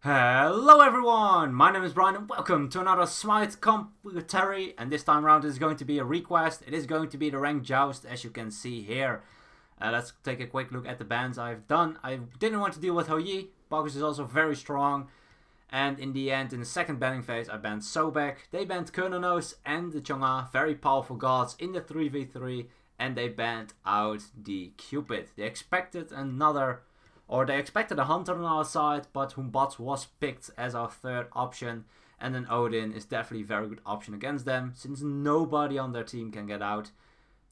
Hello everyone, my name is Brian and welcome to another Smite commentary, and this time around it is going to be a request. It is going to be the ranked Joust, as you can see here. Let's take a quick look at the bans I've done. I didn't want to deal with Hou-Yi. Puch is also very strong, and in the end, in the second banning phase, I banned Sobek. They banned Kernanos and the Chang'e, very powerful gods in the 3v3, and they banned out the Cupid. They expected they expected a Hunter on our side, but Humbots was picked as our third option. And then Odin is definitely a very good option against them, since nobody on their team can get out.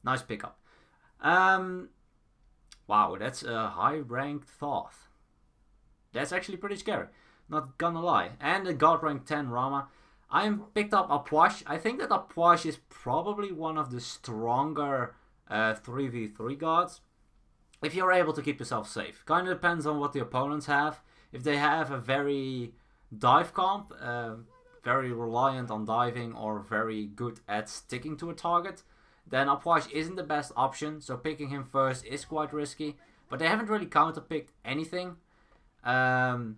Nice pickup. Wow, that's a high-ranked Thoth. That's actually pretty scary, not gonna lie. And a God rank 10 Rama. I picked up a Puch. I think that a Puch is probably one of the stronger 3v3 gods, if you're able to keep yourself safe. Kind of depends on what the opponents have. If they have a very dive comp, very reliant on diving or very good at sticking to a target, then Puch isn't the best option, so picking him first is quite risky. But they haven't really counter-picked anything. I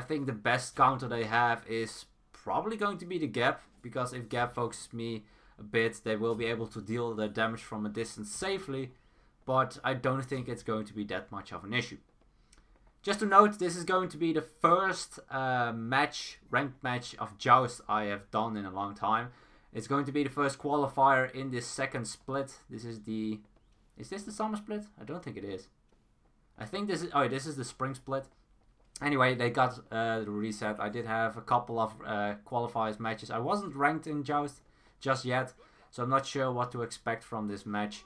think the best counter they have is probably going to be the Gap, because if Gap focuses me a bit, they will be able to deal their damage from a distance safely. But I don't think it's going to be that much of an issue. Just to note, this is going to be the first ranked match of Joust I have done in a long time. It's going to be the first qualifier in this second split. Is this the summer split? I don't think it is. I think this is the spring split. Anyway, they got the reset. I did have a couple of qualifiers matches. I wasn't ranked in Joust just yet, so I'm not sure what to expect from this match.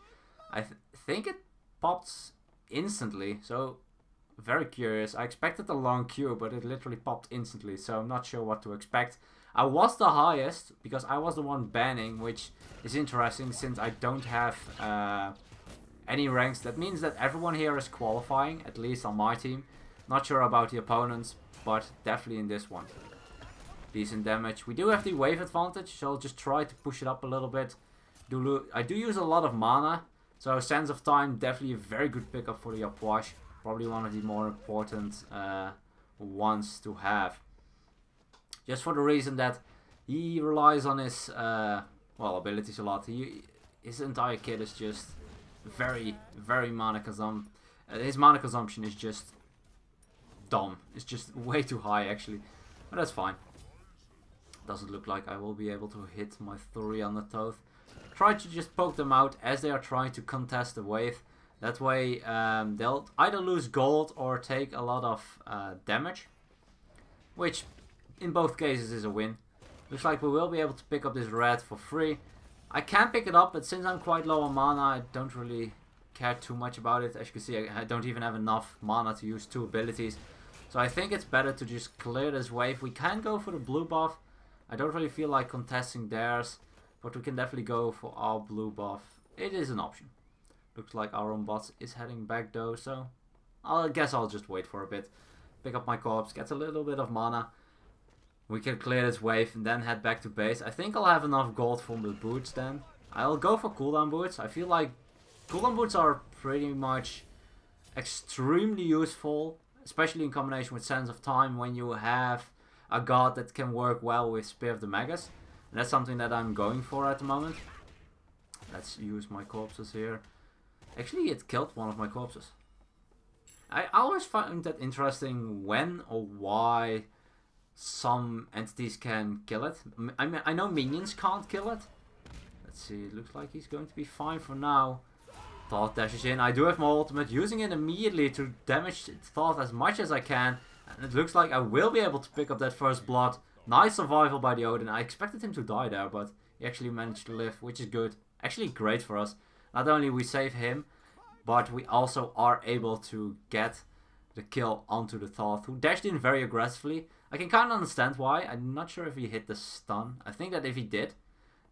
I think it popped instantly, so very curious. I expected a long queue, but it literally popped instantly, so I'm not sure what to expect. I was the highest, because I was the one banning, which is interesting since I don't have any ranks. That means that everyone here is qualifying, at least on my team. Not sure about the opponents, but definitely in this one. Decent damage. We do have the wave advantage, so I'll just try to push it up a little bit. I do use a lot of mana. So Sense of Time, definitely a very good pickup for the Puch. Probably one of the more important ones to have. Just for the reason that he relies on his abilities a lot. His entire kit is just very, very mana consumption. His mana consumption is just dumb. It's just way too high actually. But that's fine. Doesn't look like I will be able to hit my 3 on the Thoth. Try to just poke them out as they are trying to contest the wave. That way they'll either lose gold or take a lot of damage, which in both cases is a win. Looks like we will be able to pick up this red for free. I can pick it up, but since I'm quite low on mana, I don't really care too much about it. As you can see, I don't even have enough mana to use 2 abilities. So I think it's better to just clear this wave. We can go for the blue buff. I don't really feel like contesting theirs, but we can definitely go for our blue buff. It is an option. Looks like our own bots is heading back though, so I guess I'll just wait for a bit. Pick up my corpse, get a little bit of mana. We can clear this wave and then head back to base. I think I'll have enough gold from the boots then. I'll go for cooldown boots. I feel like cooldown boots are pretty much extremely useful, especially in combination with Sense of Time when you have a god that can work well with Spear of the Magus. And that's something that I'm going for at the moment. Let's use my corpses here. Actually, it killed one of my corpses. I always find that interesting when or why some entities can kill it. I mean, I know minions can't kill it. Let's see, it looks like he's going to be fine for now. Thoth dashes in. I do have my ultimate, using it immediately to damage Thoth as much as I can. And it looks like I will be able to pick up that first blood. Nice survival by the Odin. I expected him to die there, but he actually managed to live, which is good. Actually great for us. Not only we save him, but we also are able to get the kill onto the Thoth, who dashed in very aggressively. I can kind of understand why. I'm not sure if he hit the stun. I think that if he did,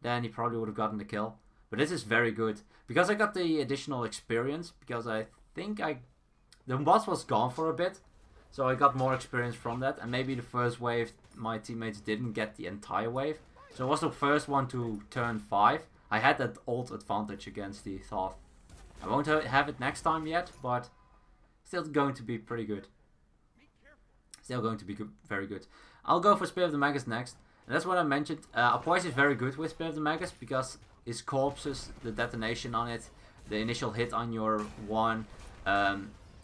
then he probably would have gotten the kill. But this is very good. Because I got the additional experience, because I think the boss was gone for a bit. So I got more experience from that, and maybe the first wave my teammates didn't get the entire wave. So it was the first one to turn 5. I had that ult advantage against the Thoth. I won't have it next time yet, but still going to be pretty good. Still going to be good, very good. I'll go for Spear of the Magus next. And that's what I mentioned. Apois is very good with Spear of the Magus because his corpses, the detonation on it, the initial hit on your 1,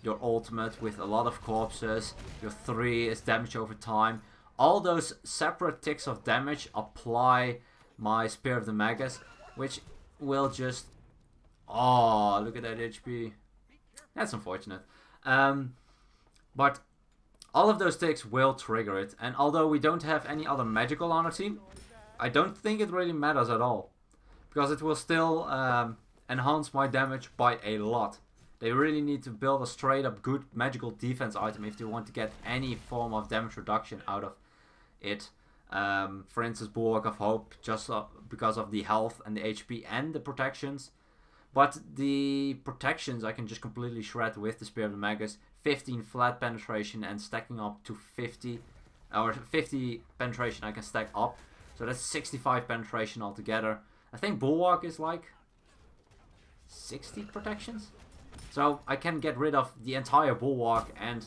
your ultimate with a lot of corpses, your 3 is damage over time. All those separate ticks of damage apply my Spear of the Magus, which will just... Oh, look at that HP. That's unfortunate. But all of those ticks will trigger it. And although we don't have any other magical on our team, I don't think it really matters at all. Because it will still enhance my damage by a lot. They really need to build a straight up good magical defense item if they want to get any form of damage reduction out of it. For instance, Bulwark of Hope, just because of the health and the HP and the protections. But the protections I can just completely shred with the Spear of the Magus. 15 flat penetration and stacking up to 50. Or 50 penetration I can stack up. So that's 65 penetration altogether. I think Bulwark is like 60 protections. So I can get rid of the entire Bulwark and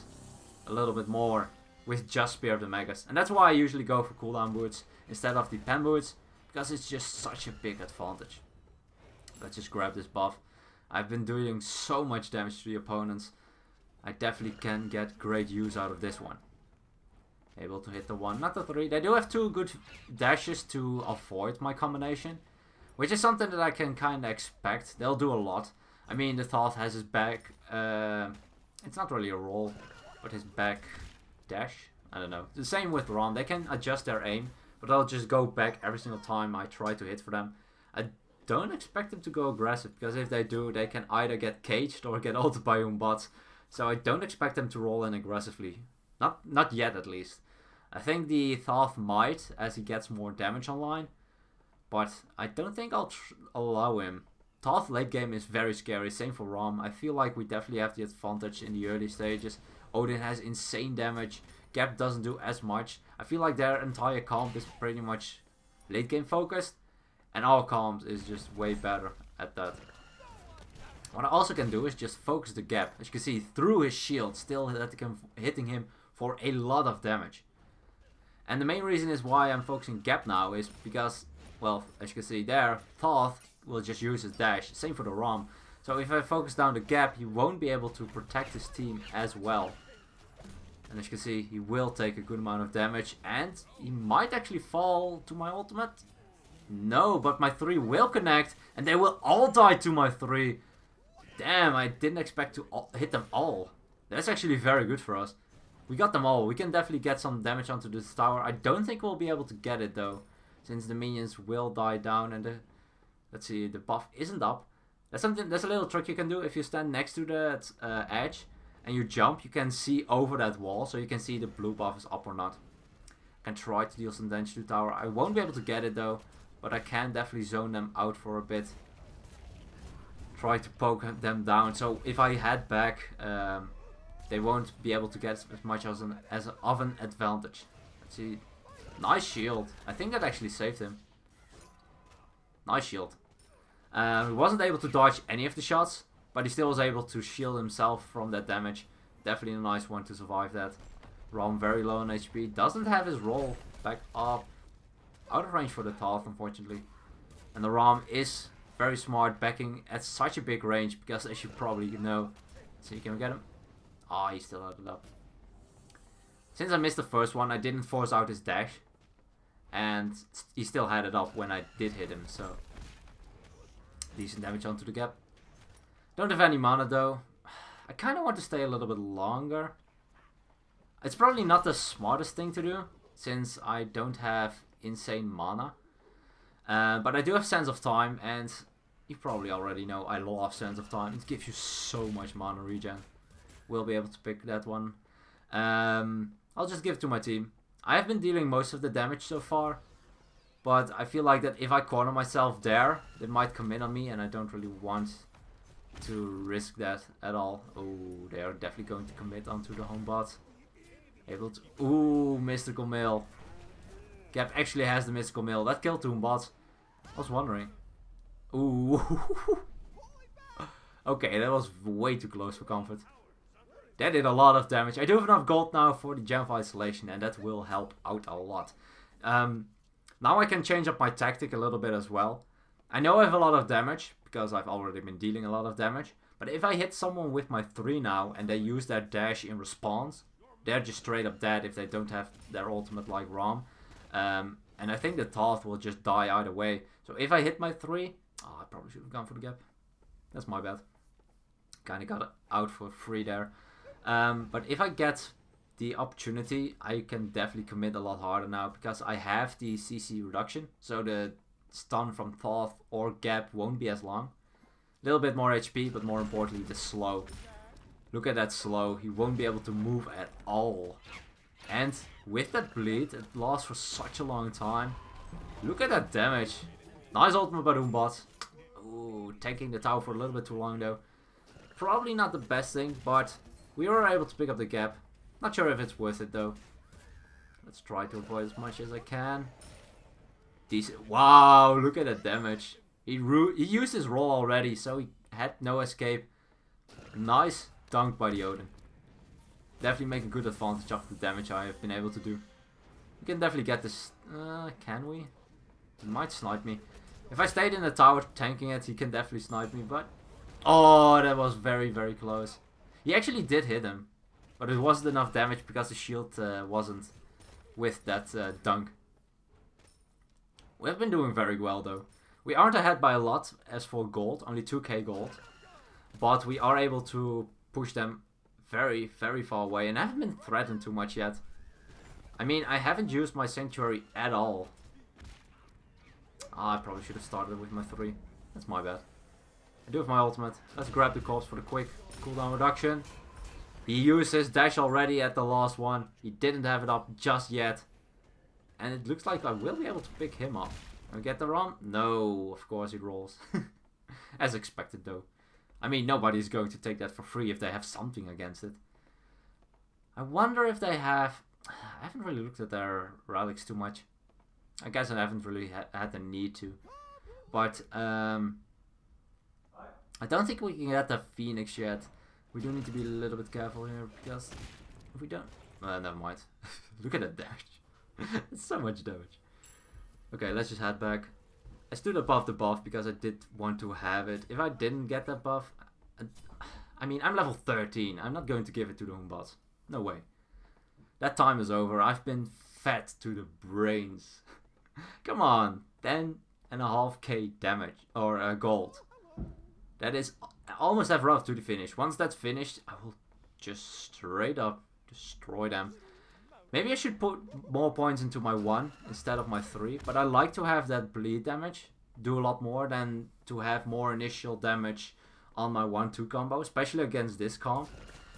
a little bit more with just Spear of the Magus. And that's why I usually go for cooldown boots instead of the pen boots. Because it's just such a big advantage. Let's just grab this buff. I've been doing so much damage to the opponents. I definitely can get great use out of this one. Able to hit the 1, not the 3. They do have 2 good dashes to avoid my combination. Which is something that I can kind of expect. They'll do a lot. I mean, the Thoth has his back. It's not really a roll, but his back dash. I don't know. The same with Ron. They can adjust their aim, but they'll just go back every single time I try to hit for them. I don't expect them to go aggressive, because if they do, they can either get caged or get ulted by bots. So I don't expect them to roll in aggressively. Not yet, at least. I think the Thoth might, as he gets more damage online. But I don't think I'll allow him. Thoth late game is very scary. Same for Rom. I feel like we definitely have the advantage in the early stages. Odin has insane damage. Gap doesn't do as much. I feel like their entire comp is pretty much late game focused. And our comp is just way better at that. What I also can do is just focus the Gap. As you can see, through his shield, still hitting him for a lot of damage. And the main reason is why I'm focusing Gap now is because, well, as you can see there, Thoth will just use his dash. Same for the Rom. So if I focus down the Gap, he won't be able to protect his team as well. And as you can see, he will take a good amount of damage. And he might actually fall to my ultimate. No, but my 3 will connect. And they will all die to my 3. Damn, I didn't expect to hit them all. That's actually very good for us. We got them all. We can definitely get some damage onto this tower. I don't think we'll be able to get it though, since the minions will die down and the, let's see, the buff isn't up. That's a little trick you can do. If you stand next to that edge and you jump, you can see over that wall, so you can see the blue buff is up or not. I can try to deal some damage to the tower. I won't be able to get it though, but I can definitely zone them out for a bit. Try to poke them down. So if I head back, they won't be able to get as much of an advantage. Let's see. Nice shield. I think that actually saved him. Nice shield. He wasn't able to dodge any of the shots, but he still was able to shield himself from that damage. Definitely a nice one to survive that. Rom very low on HP. Doesn't have his roll back up. Out of range for the Thoth, unfortunately. And the Rom is very smart, backing at such a big range, because as you probably know. So can we get him? Ah, he still had it up. Since I missed the first one, I didn't force out his dash. And he still had it up when I did hit him, so decent damage onto the Gap. Don't have any mana though. I kind of want to stay a little bit longer. It's probably not the smartest thing to do, since I don't have insane mana. But I do have Sense of Time, and you probably already know I love Sense of Time. It gives you so much mana regen. We'll be able to pick that one. I'll just give it to my team. I have been dealing most of the damage so far, but I feel like that if I corner myself there, they might come in on me, and I don't really want to risk that at all. Oh, they are definitely going to commit onto the home bot. Able to... Ooh, Mystical Mail. Gap actually has the Mystical Mail. That killed two bots. I was wondering. Ooh. Okay, that was way too close for comfort. That did a lot of damage. I do have enough gold now for the Gem of Isolation, and that will help out a lot. Now I can change up my tactic a little bit as well. I know I have a lot of damage, because I've already been dealing a lot of damage. But if I hit someone with my 3 now, and they use their dash in response, they're just straight up dead if they don't have their ultimate like Rom. And I think the Thoth will just die either way. So if I hit my 3... Oh, I probably should have gone for the gap. That's my bad. Kind of got it out for free there. But if I get the opportunity, I can definitely commit a lot harder now. Because I have the CC reduction. So the stun from Thoth or gap won't be as long. A little bit more HP, but more importantly the slow. Look at that slow. He won't be able to move at all. And with that bleed, it lasts for such a long time. Look at that damage. Nice ultimate by Doombot. Ooh, taking the tower for a little bit too long though. Probably not the best thing, but we were able to pick up the gap. Not sure if it's worth it though. Let's try to avoid as much as I can. Decent. Wow, look at that damage. He used his roll already, so he had no escape. Nice dunk by the Odin. Definitely make a good advantage of the damage I have been able to do. We can definitely get this. Can we? He might snipe me. If I stayed in the tower tanking it, he can definitely snipe me, but... Oh, that was very, very close. He actually did hit him. But it wasn't enough damage because the shield wasn't with that dunk. We have been doing very well though. We aren't ahead by a lot as for gold, only 2k gold. But we are able to push them very, very far away. And I haven't been threatened too much yet. I mean, I haven't used my Sanctuary at all. I probably should have started with my 3. That's my bad. I do have my ultimate. Let's grab the corpse for the quick cooldown reduction. He used his dash already at the last one. He didn't have it up just yet. And it looks like I will be able to pick him up. Can we get the ROM? No, of course he rolls. As expected though. I mean, nobody's going to take that for free if they have something against it. I wonder if they have... I haven't really looked at their relics too much. I guess I haven't really had the need to. But, I don't think we can get the Phoenix yet. We do need to be a little bit careful here, because if we don't... never mind. Look at that damage. It's so much damage. Okay, let's just head back. I stood above the buff because I did want to have it. If I didn't get that buff... I mean, I'm level 13. I'm not going to give it to the Humbots. No way. That time is over. I've been fed to the brains. Come on. 10.5k damage. Or gold. That is almost have rough to the finish. Once that's finished, I will just straight up destroy them. Maybe I should put more points into my 1 instead of my 3. But I like to have that bleed damage. Do a lot more than to have more initial damage on my 1-2 combo. Especially against this comp.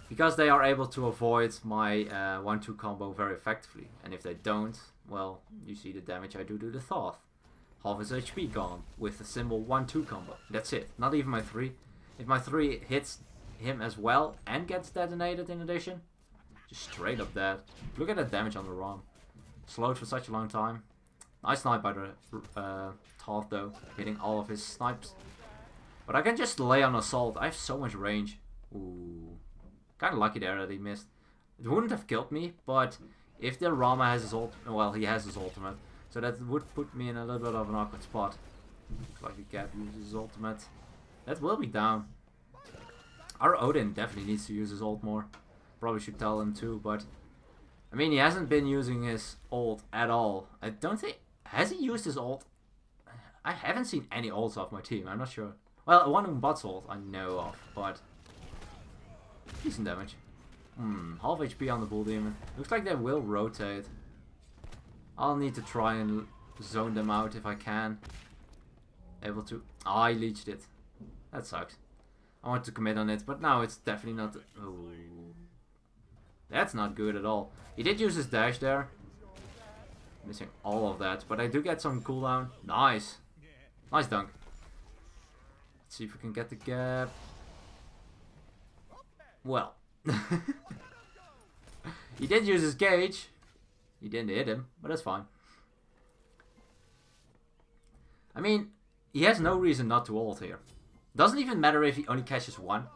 Because they are able to avoid my 1-2 combo very effectively. And if they don't, well, you see the damage I do to the Thoth. Half his HP gone with the simple 1-2 combo. That's it. Not even my 3. If my 3 hits him as well and gets detonated in addition, just straight up dead. Look at that damage on the ROM. Slowed for such a long time. Nice snipe by the Thoth though, hitting all of his snipes. But I can just lay on assault. I have so much range. Ooh. Kinda lucky there that he missed. It wouldn't have killed me, but if the Rama has his ultimate, well, he has his ultimate. So that would put me in a little bit of an awkward spot. Looks like the Cap uses his ultimate. That will be down. Our Odin definitely needs to use his ult more. Probably should tell him too, but... I mean, he hasn't been using his ult at all. I don't think... Has he used his ult? I haven't seen any ults off my team, I'm not sure. Well, one of Bot's ult I know of, but... Decent damage. Half HP on the Bull Demon. Looks like they will rotate. I'll need to try and zone them out if I can. Able to... Oh, I leeched it. That sucks. I want to commit on it, but now it's definitely not... Oh. That's not good at all. He did use his dash there. Missing all of that, but I do get some cooldown. Nice. Nice dunk. Let's see if we can get the gap. Well. He did use his gauge. He didn't hit him, but that's fine. I mean, he has no reason not to ult here. Doesn't even matter if he only catches 1.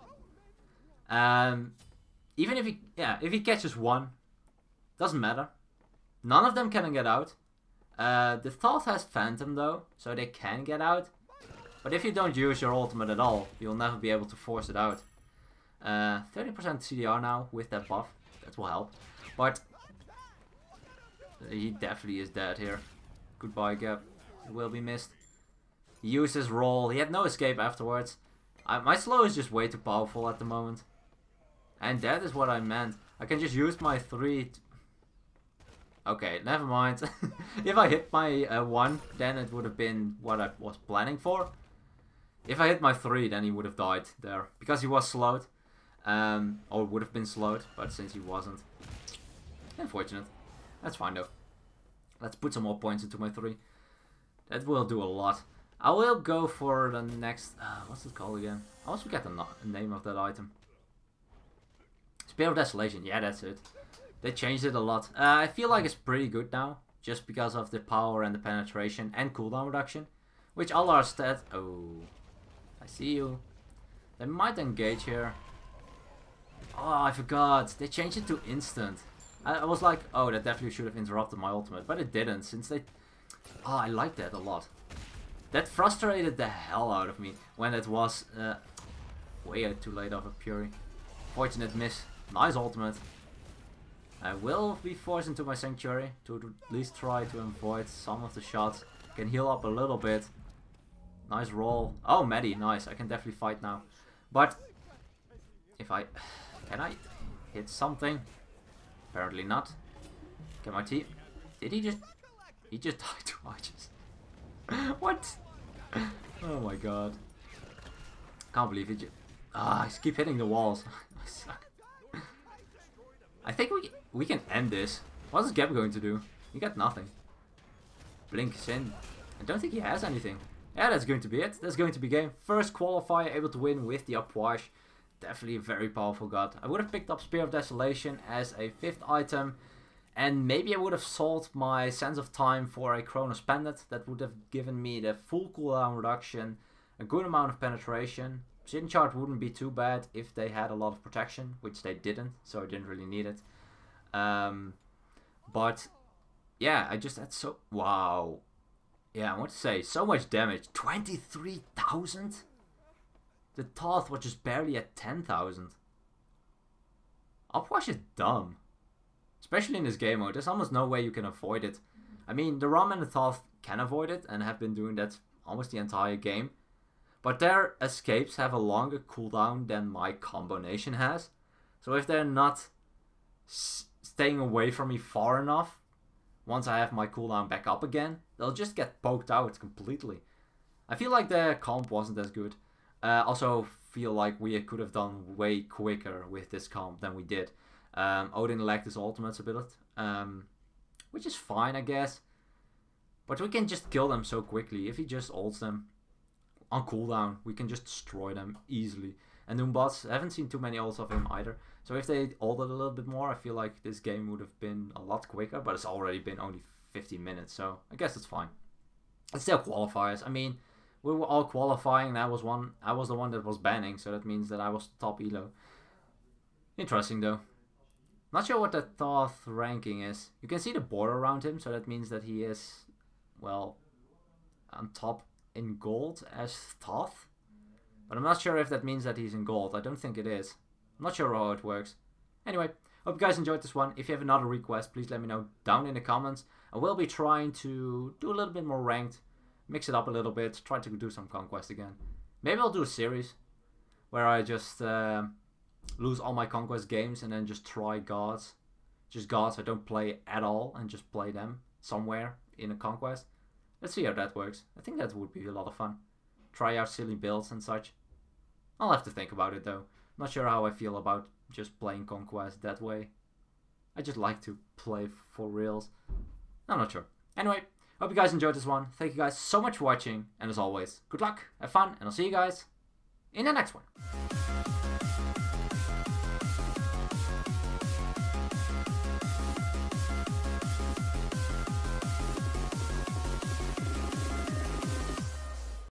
even if he catches one, doesn't matter. None of them can get out. The Thoth has Phantom though, so they can get out. But if you don't use your ultimate at all, you'll never be able to force it out. 30% CDR now with that buff. That will help. But he definitely is dead here. Goodbye, Gap. He will be missed. He used his roll. He had no escape afterwards. My slow is just way too powerful at the moment. And that is what I meant. I can just use my 3... Okay, never mind. If I hit my 1, then it would have been what I was planning for. If I hit my 3, then he would have died there. Because he was slowed. Or would have been slowed, but since he wasn't. Unfortunate. That's fine though. Let's put some more points into my 3. That will do a lot. I will go for the next... what's it called again? I always forget the name of that item. Spear of Desolation. Yeah, that's it. They changed it a lot. I feel like it's pretty good now. Just because of the power and the penetration and cooldown reduction. Which all our stats... Oh. I see you. They might engage here. Oh, I forgot. They changed it to instant. I was like, oh, that definitely should have interrupted my ultimate. But it didn't, since they... Oh, I like that a lot. That frustrated the hell out of me when it was way too late of a Fury. Fortunate miss. Nice ultimate. I will be forced into my Sanctuary to at least try to avoid some of the shots. Can heal up a little bit. Nice roll. Oh, Maddie, nice. I can definitely fight now. But if I... Can I hit something? Apparently not. Can my team... Did he just... He just died twice. What? Oh my god. Can't believe it. I just keep hitting the walls. I suck. I think we can end this. What is Gab going to do? He got nothing. Blink is in. I don't think he has anything. Yeah, that's going to be it. That's going to be game. First qualifier able to win with the Puch. Definitely a very powerful god. I would have picked up Spear of Desolation as a 5th item. And maybe I would have sold my Sense of Time for a Chronos Pendant. That would have given me the full cooldown reduction, a good amount of penetration. Sin Chart wouldn't be too bad if they had a lot of protection, which they didn't, so I didn't really need it. But yeah, I just had so... Wow. Yeah, I want to say, so much damage. 23,000? The Thoth was just barely at 10,000. Upwash is dumb. Especially in this game mode, there's almost no way you can avoid it. I mean, the Rom and the Thoth can avoid it and have been doing that almost the entire game. But their escapes have a longer cooldown than my combination has. So if they're not staying away from me far enough, once I have my cooldown back up again, they'll just get poked out completely. I feel like the comp wasn't as good. Also feel like we could have done way quicker with this comp than we did. Odin lacked his ultimates a bit, which is fine, I guess. But we can just kill them so quickly. If he just ults them on cooldown, we can just destroy them easily. And Doombots, I haven't seen too many ults of him either. So if they ulted a little bit more, I feel like this game would have been a lot quicker. But it's already been only 15 minutes, so I guess it's fine. It's still qualifiers. I mean, we were all qualifying, and I was the one that was banning, so that means that I was top elo. Interesting though. Not sure what the Thoth ranking is. You can see the border around him, so that means that he is, well, on top in gold as Thoth. But I'm not sure if that means that he's in gold. I don't think it is. I'm not sure how it works. Anyway, hope you guys enjoyed this one. If you have another request, please let me know down in the comments. I will be trying to do a little bit more ranked, mix it up a little bit, try to do some conquest again. Maybe I'll do a series where I just lose all my conquest games and then just try gods. Just gods I don't play at all and just play them somewhere in a conquest. Let's see how that works. I think that would be a lot of fun. Try out silly builds and such. I'll have to think about it though. Not sure how I feel about just playing conquest that way. I just like to play for reals. I'm not sure. Anyway, hope you guys enjoyed this one. Thank you guys so much for watching. And as always, good luck, have fun, and I'll see you guys in the next one.